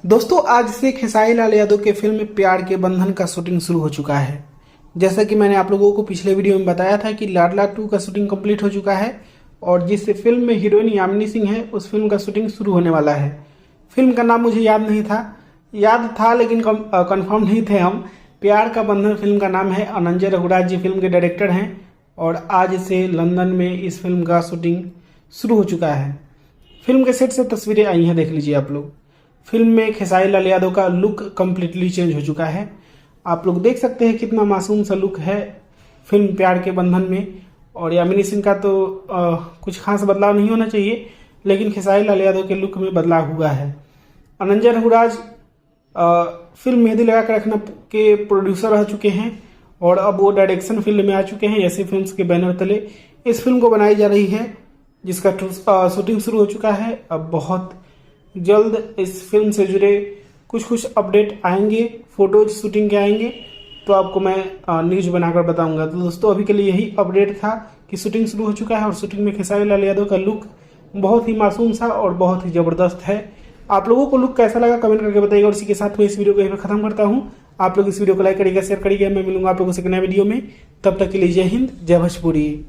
दोस्तों आज से खेसारी लाल यादव के फिल्म प्यार के बंधन का शूटिंग शुरू हो चुका है। जैसा कि मैंने आप लोगों को पिछले वीडियो में बताया था कि लाडला 2 का शूटिंग कंप्लीट हो चुका है और जिस फिल्म में हीरोइन यामिनी सिंह है उस फिल्म का शूटिंग शुरू होने वाला है। फिल्म का नाम मुझे याद नहीं था, याद था लेकिन कंफर्म नहीं थे हम। प्यार का बंधन फिल्म का नाम है। अनंजय रघुराज जी फिल्म के डायरेक्टर हैं और आज से लंदन में इस फिल्म का शूटिंग शुरू हो चुका है। फिल्म के सेट से तस्वीरें आई हैं, देख लीजिए आप लोग। फिल्म में खेसारी लाल यादव का लुक कम्प्लीटली चेंज हो चुका है। आप लोग देख सकते हैं कितना मासूम सा लुक है फिल्म प्यार के बंधन में। और यामिनी सिंह का तो कुछ खास बदलाव नहीं होना चाहिए, लेकिन खेसारी लाल यादव के लुक में बदलाव हुआ है। अनंजय रघुराज फिल्म मेहंदी लगा कर रखना के प्रोड्यूसर रह चुके हैं और अब वो डायरेक्शन फील्ड में आ चुके हैं। ऐसी फिल्म्स के बैनर तले इस फिल्म को बनाई जा रही है, जिसका शूटिंग शुरू हो चुका है। अब बहुत जल्द इस फिल्म से जुड़े कुछ अपडेट आएंगे, फोटोज शूटिंग के आएंगे तो आपको मैं न्यूज बनाकर बताऊंगा। तो दोस्तों अभी के लिए यही अपडेट था कि शूटिंग शुरू हो चुका है और शूटिंग में खेसारी लाल यादव का लुक बहुत ही मासूम सा और बहुत ही ज़बरदस्त है। आप लोगों को लुक कैसा लगा कमेंट करके बताइएगा। और इसी के साथ मैं इस वीडियो को यहीं पर खत्म करता हूँ। आप लोग इस वीडियो को लाइक करिएगा, शेयर करिएगा। मैं मिलूंगा आप लोगों से नए वीडियो में। तब तक के लिए जय हिंद, जय भोजपुरी।